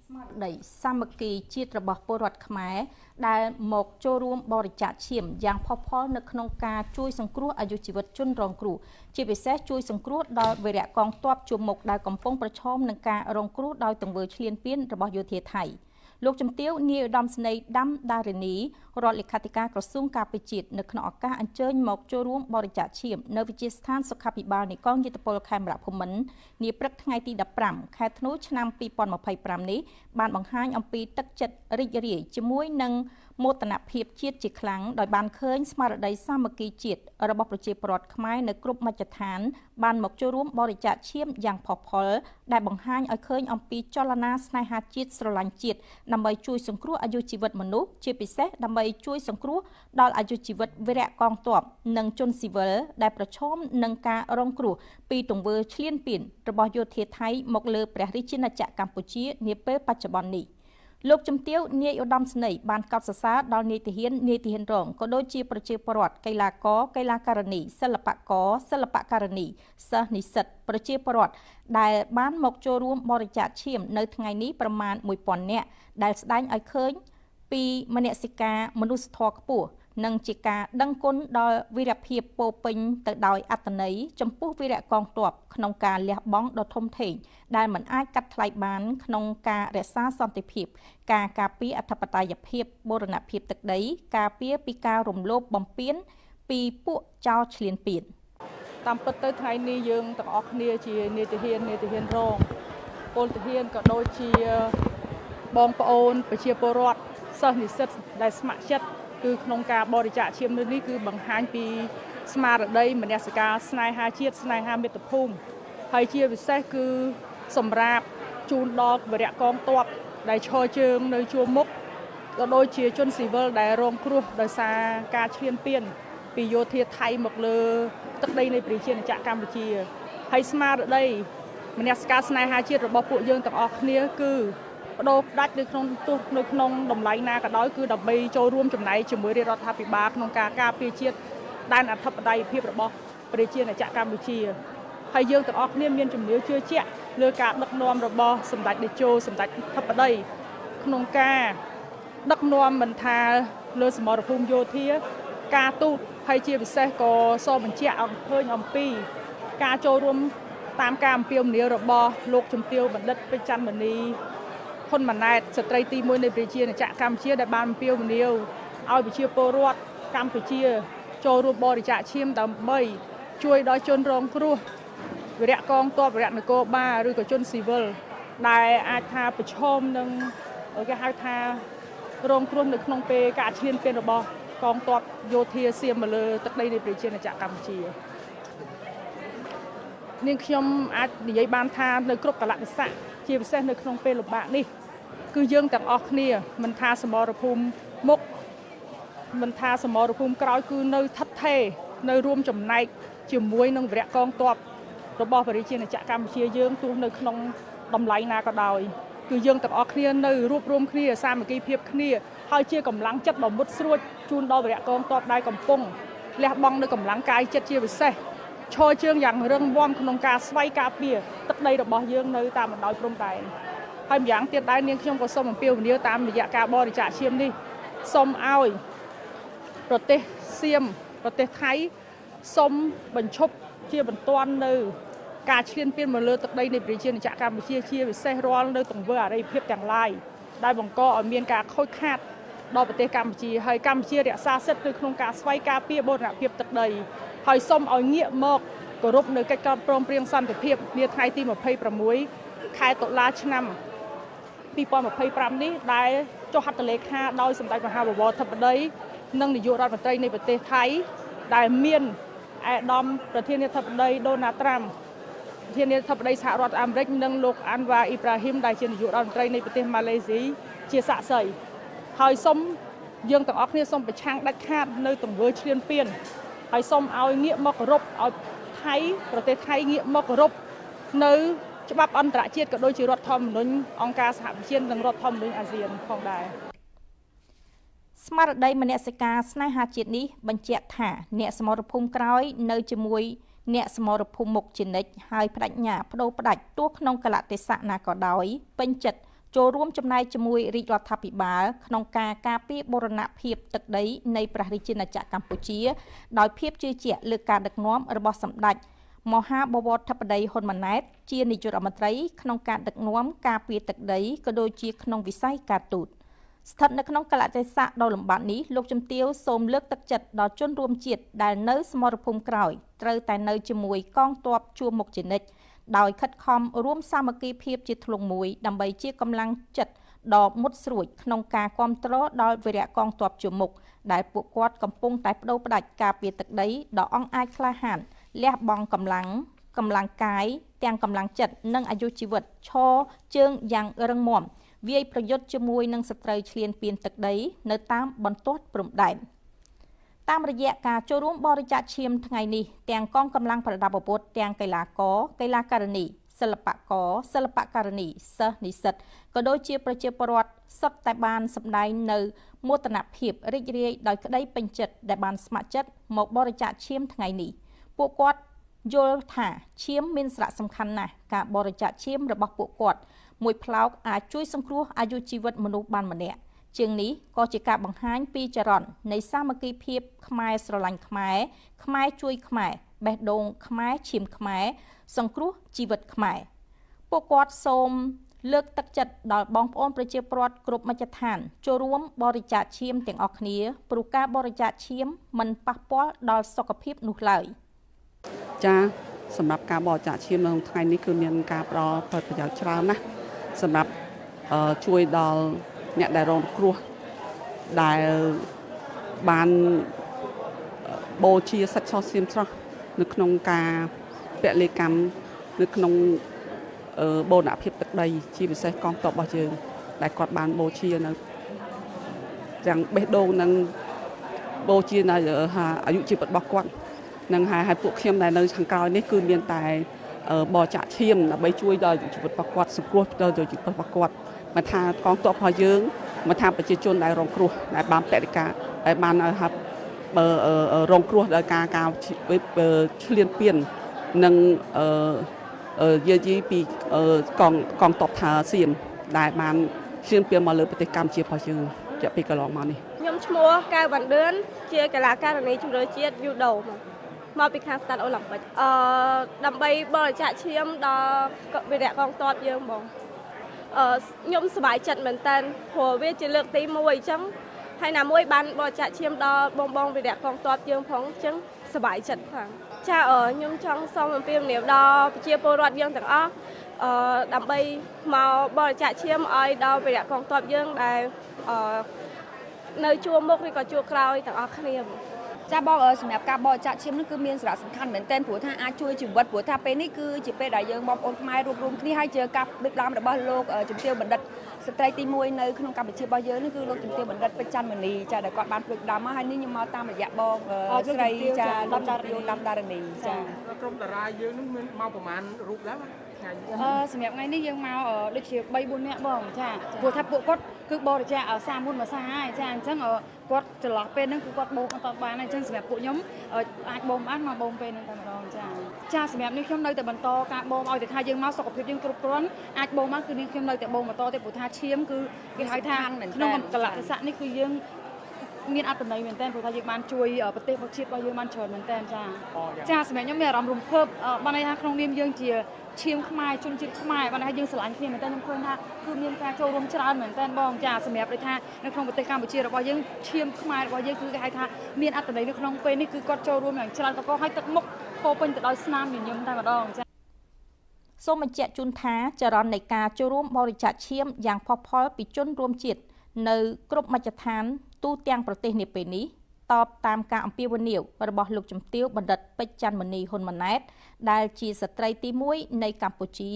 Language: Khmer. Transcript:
ស្មារតីសាមគ្គីជាតិរបស់ពលរដ្ឋខ្មែរដែលមកចូលរួមបរិច្ចាគឈាមយ៉ាងផុសផុលនៅក្នុងការជួយសង្គ្រោះអាយុជីវិតជនរងគ្រោះជាពិសេសជួយសង្គ្រោះដល់វីរៈកងទ័ពជួរមុខដែលកំពុងប្រឈមនឹងការរងគ្រោះដោយទង្វើឈ្លានពានរបស់យោធាថៃលោកជំទាវនាយឧត្តមសេនីយ៍ដាំដារនីរដ្ឋលេខាធិការក្រសួងការពារជាតិនៅក្នុងឱកាសអញ្ជើញមកចូលរួមបរិច្ចាគឈាមនៅវិទ្យាស្ថានសុខាភិបាលនៃកងយុទ្ធពលខេមរៈភូមិន្ទនាព្រឹកថ្ងៃទី15ខែធ្នូឆ្នាំ2025នេះបានបង្ហាញអំពីទឹកចិត្តរីករាយជាមួយនឹងមោទនភាពជាតិជាខ្លាំងដោយបានឃើញស្មារតីសាមគ្គីជាតិរបស់ប្រជាពលរដ្ឋខ្មែរនៅគ្រប់មជ្ឈដ្ឋានបានមកចូលរួមបរិច្ចាគឈាមយ៉ាងផុសផុលដែលបង្ហាញឲ្យឃើញអំពីចលនាស្នេហាជាតិស្រឡាញ់ជាតិដើម្បីជួយសង្គ្រោះអាយុជីវិតមនុស្សជាពិសេសដើម្បីជួយសង្គ្រោះដល់អាយុជីវិតវីរៈកងទ័ពនិងជនស៊ីវិលដែលប្រឈមនឹងការរងគ្រោះពីទង្វើឈ្លានពានរបស់យោធាថៃមកលើព្រះរាជាណាចក្រកម្ពុជានាពេលបច្ចុប្បន្ននេះលោកជំទាវនាយឧត្តមសេនីយ៍បានកោតសរសើរដល់នាយទាហានរងក៏ដូចជាប្រជាពលរដ្ឋកីឡាករកីឡាការិនីសិល្បករសិល្បការិនីសិស្សនិស្សិតប្រជាពលរដ្ឋដែលបានមកចូលរួមបរិច្ចាគឈាមនៅថ្ងៃនេះប្រមាណ 1000 នាក់ដែលស្ដែងឲ្យឃើញពីមនសិការមនុស្សធម៌ខ្ពស់និងជាការដឹងគុណដល់វីរភាពពោពេញទៅដោយអត្ថន័យចំពោះវីរៈកងទ័ពក្នុងការលះបង់ដ៏ធំធេងដែលមិនអាចកាត់ថ្លៃបានក្នុងការរក្សាសន្តិភាពការការពារអធិបតេយ្យភាពបូរណភាពទឹកដីការពារពីការរំលោភបំពានពីពួកចោរឈ្លានពានតាមពិតទៅថ្ងៃនេះយើងទាំងអស់គ្នាជានាយទាហានរងពលទាហានក៏ដូចជាបងប្អូនប្រជាពលរដ្ឋសិស្សនិស្សិតដែលស្ម័គ្រចិត្តគឺក្នុងការបរិច្ចាគឈាមនេះគឺបង្ហាញពីស្មារតីមនសិការស្នេហាជាតិស្នេហាមាតុភូមិហើយជាពិសេសគឺសម្រាប់ជូនដល់វីរៈកងទ័ពដែលឈរជើងនៅជួរមុខក៏ដូចជាជនស៊ីវិលដែលរងគ្រោះដោយសារការឈ្លានពានពីយោធាថៃមកលើទឹកដីនៃប្រជាណាចក្រកម្ពុជាហើយស្មារតីមនសិការស្នេហាជាតិរបស់ពួកយើងទាំងអស់គ្នាគឺបដូរផ្ដាច់នៅក្នុងតម្លៃណាក៏ដោយគឺដើម្បីចូលរួមចំណែកជាមួយរាជរដ្ឋាភិបាលក្នុងការការពារជាតិដែនអធិបតេយ្យភាពរបស់ប្រជាណាចក្រកម្ពុជាហើយយើងទាំងអស់គ្នាមានជំនឿជឿជាក់លើការដឹកនាំរបស់សម្ដេចតេជោសម្ដេចអធិបតីក្នុងការដឹកនាំមិនថាលើសមរភូមិយោធាការទូតហើយជាពិសេសក៏សូមបញ្ជាក់ឲ្យឃើញអំពីការចូលរួមតាមការអំពាវនាវរបស់លោកជំទាវបណ្ឌិតពេជ្រច័ន្ទមនីហ៊ុនម៉ាណែតស្ត្រីទី1នៃប្រជាណាចក្រកម្ពុជាដែលបានអំពាវនាវឲ្យប្រជាពលរដ្ឋកម្ពុជាចូលរួមបរិច្ចាគឈាមដើម្បីជួយដល់ជនរងគ្រោះវីរៈកងទ័ពវីរៈនគរបាលឬក៏ជនស៊ីវិលដែលអាចថាប្រឈមនឹងគេហៅថារងគ្រោះនៅក្នុងពេលការឈ្លានពានរបស់កងទ័ពយោធាសៀមមកលើទឹកដីនៃប្រជាណាចក្រកម្ពុជានាងខ្ញុំអាចនិយាយបានថានៅគ្រប់កលៈទេសៈជាពិសេសនៅក្នុងពេលលំបាកនេះគឺយើងទាំងអស់គ្នាមិនថាសមរភូមិមុខមិនថាសមរភូមិក្រោយគឺនៅស្ថិតថេរនៅរួមចំណែកជាមួយនឹងវីរៈកងទ័ពរបស់ប្រជាណាចក្រកម្ពុជាយើងទោះនៅក្នុងតម្លៃណាក៏ដោយគឺយើងទាំងអស់គ្នានៅរួបរวมគ្នាសាមគ្គីភាពគ្នាហើយជាកម្លាំងចិត្តដ៏មុតស្រួចជូនដល់វីរៈកងទ័ពដែលកំពុងលះបង់នៅកម្លាំងកាយចិត្តជាពិសេសឈរជើងយ៉ាងរឹងមាំក្នុងការស្វ័យការពារទឹកដីរបស់យើងនៅតាមបណ្ដោយព្រំដែនហើយម្យ៉ាងទៀតដែរនាងខ្ញុំក៏សូមអំពាវនាវតាមរយៈការបរិច្ចាគឈាមនេះសូមឲ្យប្រទេសសៀមប្រទេសថៃសូមបញ្ឈប់ជាបន្ទាន់នៅការឈ្លានពានមកលើទឹកដីនៃប្រជាណាចក្រកម្ពុជាជាពិសេសរាល់នៅទង្វើអរិយភាពទាំងឡាយដែលបង្កឲ្យមានការខូចខាតដល់ប្រទេសកម្ពុជាហើយកម្ពុជារក្សាសិទ្ធិនៅក្នុងការស្វ័យការពារបូរណភាពទឹកដីហើយសូមឲ្យងាកមកគោរពនៅកិច្ចការព្រមព្រៀងសន្តិភាពនាថ្ងៃទី26ខែតុលាឆ្នាំ2025នេះដែលចុះហត្ថលេខាដោយសម្ដេចមហាបវរធិបតីនិងនាយករដ្ឋមន្ត្រីនៃប្រទេសថៃដែលមានអាដាមប្រធានាធិបតីដូណាល់ត្រាំប្រធានាធិបតីសហរដ្ឋអាមេរិកនិងលោកអាន់វ៉ាអ៊ីប្រាហ៊ីមដែលជានាយករដ្ឋមន្ត្រីនៃប្រទេសម៉ាឡេស៊ីជាសាក្សីហើយសូមយើងទាំងអស់គ្នាសូមប្រឆាំងដាច់ខាតនៅទង្វើឈ្លានពានហើយសូមឲ្យងាកមកគោរពឲ្យប្រទេសថៃងាកមកគោរពនៅច្បាប់អន្តរជាតិក៏ដូចជារដ្ឋធម្មនុញ្ញអង្គការសហប្រជាជាតិនិងរដ្ឋធម្មនុញ្ញអាស៊ានផងដែរស្មារតីមនសិការស្នេហាជាតិនេះបញ្ជាក់ថាអ្នកសមរភូមិក្រោយនៅជាមួយអ្នកសមរភូមិមុខជានិច្ចហើយបដិញ្ញាបដូរផ្ដាច់ទោះក្នុងកលៈទេសៈណាក៏ដោយពេញចិត្ត ចូលរួមចំណាយជាមួយរាជរដ្ឋាភិបាលក្នុងការការពារបូរណភាពទឹកដីនៃព្រះរាជាណាចក្រកម្ពុជាដោយភាពជឿជាក់លើការដឹកនាំរបស់សម្ដេចមហាបវរធិបតីហ៊ុនម៉ាណែតជានាយករដ្ឋមន្ត្រីក្នុងការដឹកនាំការពារទឹកដីក៏ដូចជាក្នុងវិស័យការទូតស្ថិតនៅក្នុងកលៈទេសៈដ៏លំបាកនេះលោកជំទាវសូមលើកទឹកចិត្តដល់ជនរួមជាតិដែលនៅសមរភូមិក្រោយត្រូវតែនៅជាមួយកងទ័ពជួរមុខជានិច្ចដោយខិតខំរួមសាមគ្គីភាពជាធ្លុងមួយដើម្បីជាកម្លាំងចិត្តដ៏មុតស្រួចក្នុងការគ្រប់គ្រងដល់វីរៈកងទ័ពជួរមុខដែលពួកគាត់កំពុងតែបដូរផ្ដាច់ការពារទឹកដីដ៏អង់អាចក្លាហានលះបង់កម្លាំងកាយទាំងកម្លាំងចិត្តនិងអាយុជីវិតឈរជើងយ៉ាងរឹងមាំវាយប្រយុទ្ធជាមួយនឹងសត្រូវឈ្លានពានទឹកដីនៅតាមបន្ទាត់ព្រំដែនតាមរយៈការចូលរួមបរិច្ចាគឈាមថ្ងៃនេះទាំងកងកម្លាំងប្រដាប់អាវុធទាំងកីឡាករកីឡាការិនីសិល្បករសិល្បការិនីសិស្សនិស្សិតក៏ដូចជាប្រជាពលរដ្ឋសុទ្ធតែបានសម្ដែងនៅមោទនភាពរីករាយដោយក្តីពេញចិត្តដែលបានស្ម័គ្រចិត្តមកបរិច្ចាគឈាមថ្ងៃនេះពួកគាត់យល់ថាឈាមមានសារៈសំខាន់ណាស់ការបរិច្ចាគឈាមរបស់ពួកគាត់មួយផ្លោកអាចជួយសង្គ្រោះអាយុជីវិតមនុស្សបានម្នាក់ជាងនេះក៏ជាការបង្ហាញពីចរន្តនៃសាមគ្គីភាពខ្មែរស្រឡាញ់ខ្មែរខ្មែរជួយខ្មែរបេះដូងខ្មែរឈាមខ្មែរសង្គ្រោះជីវិតខ្មែរពួកគាត់សូមលើកទឹកចិត្តដល់បងប្អូនប្រជាពលរដ្ឋគ្រប់មជ្ឈដ្ឋានចូលរួមបរិច្ចាគឈាមទាំងអស់គ្នាព្រោះការបរិច្ចាគឈាមមិនប៉ះពាល់ដល់សុខភាពនោះឡើយចាសម្រាប់ការបរិច្ចាគឈាមនៅក្នុងថ្ងៃនេះគឺមានការផ្ដល់ប្រយោជន៍ច្រើនណាស់សម្រាប់ជួយដល់អ្នកដែលរងគ្រោះដែលបានបូជាសាច់សសៀមស្រស់នៅក្នុងការពលិកម្មនៅក្នុងបូរណភាពទឹកដីជាពិសេសកងទ័ពរបស់យើងដែលគាត់បានបូជានៅទាំងបេះដូងនិងបូជានៅអាយុជីវិតរបស់គាត់នឹងហើយពួកខ្ញុំដែលនៅខាងក្រោយនេះគឺមានតែបរិច្ចាគឈាមដើម្បីជួយដល់ជីវិតរបស់គាត់សង្គ្រោះដល់ជីវិតរបស់គាត់មិនថាកងទ័ពរបស់យើងមិនថាប្រជាជនដែលរងគ្រោះដែលបានបដិការដែលបានរងគ្រោះដោយការឈ្លានពាននិងយាយីពីកងទ័ពថាសៀមដែលបានឈ្លានពានមកលើប្រទេសកម្ពុជារបស់យើងជាពីកន្លងមកនេះខ្ញុំឈ្មោះកៅវ៉ាន់ឌឿនជាកីឡាការិនីជម្រើសជាតិយូដូមកពីខាងស្តាតអូឡ িম্প ិកដើម្បីបរិច្ចាគឈាមដល់វីរៈកងទ័ពយើងបងខ្ញុំសប្បាយចិត្តមែនតើព្រោះវាជាលើកទី1អញ្ចឹងហើយណាមួយបានបរិច្ចាគឈាមដល់បងវីរៈកងទ័ពយើងផងអញ្ចឹងសប្បាយចិត្តផងចាខ្ញុំចង់សូមអំពាវនាវដល់ប្រជាពលរដ្ឋយើងទាំងអស់ដើម្បីមកបរិច្ចាគឈាមឲ្យដល់វីរៈកងទ័ពយើងដែលនៅជួរមុខឬក៏ជួរក្រោយទាំងអស់គ្នាចាបងសម្រាប់ការបរិច្ចាគឈាមនេះគឺមានសារៈសំខាន់មែនទែនព្រោះថាអាចជួយជីវិតព្រោះថាពេលនេះគឺជាពេលដែលយើងបងប្អូនខ្មែររួបរวมគ្នាហើយជាការដឹកនាំរបស់លោកជំទាវបណ្ឌិតស្ត្រីទី1នៅក្នុងកម្ពុជារបស់យើងនេះគឺលោកជំទាវបណ្ឌិតពេជ្រច័ន្ទមនីចាដែលគាត់បានផ្ដួចផ្ដើមមកហើយនេះខ្ញុំមកតាមរយៈបងស្រីចាដំដារីដំដារនីចាក្រុមតារាយើងនឹងមានមកប្រហែលរូបដែរសម្រាប់ថ្ងៃនេះយើងមកដូចជា3 4នាក់បងចាព្រោះថាពួកគាត់គឺបរិច្ចាគសាមុនមួយសាហើយចាអញ្ចឹងគាត់ចន្លោះពេលហ្នឹងគឺគាត់បូមអត់បានអញ្ចឹងសម្រាប់ពួកខ្ញុំអាចបូមបានមកបូមពេលហ្នឹងតែម្ដងចាសម្រាប់នេះខ្ញុំនៅតែបន្តការបូមឲ្យតែថាយើងមកសុខភាពយើងគ្រប់គ្រាន់អាចបូមបានគឺនេះខ្ញុំនៅតែបូមបន្តទេព្រោះថាឈាមគឺគេហៅថាក្នុងកលៈទេសៈនេះគឺយើងមានអត្ថន័យមែនតើព្រោះថាយើងបានជួយប្រទេសជាតិរបស់យើងបានច្រើនមែនតើចាសម្រាប់ខ្ញុំមានអារម្មណ៍រំភើបបានន័យថាក្នុងនាមយើងជាឈាមខ្មែរជនជាតិខ្មែរបានថាយើងស្រឡាញ់គ្នាមែនតើខ្ញុំឃើញថាគឺមានការចូលរួមច្រើនមែនតើបងចាសម្រាប់ដូចថានៅក្នុងប្រទេសកម្ពុជារបស់យើងឈាមខ្មែររបស់យើងគឺគេហៅថាមានអត្ថន័យនៅក្នុងពេលនេះគឺគាត់ចូលរួមយ៉ាងច្រើនក៏ឲ្យទឹកមុខពោពេញទៅដោយស្នាមញញឹមតែម្ដងចាសូមបញ្ជាក់ជូនថាចរន្តនៃការចូលរួមបរិច្ចាគឈាមយ៉ាងផុសផុលពីជនរួមជាតិនៅគ្រប់មជ្ឈដ្ឋានទូទាំងប្រទេសនាពេលនេះតបតាមការអំពាវនាវរបស់លោកជំទាវបណ្ឌិតពេជ្រច័ន្ទមនីហ៊ុនម៉ាណែតដែលជាស្ត្រីទី1នៃកម្ពុជា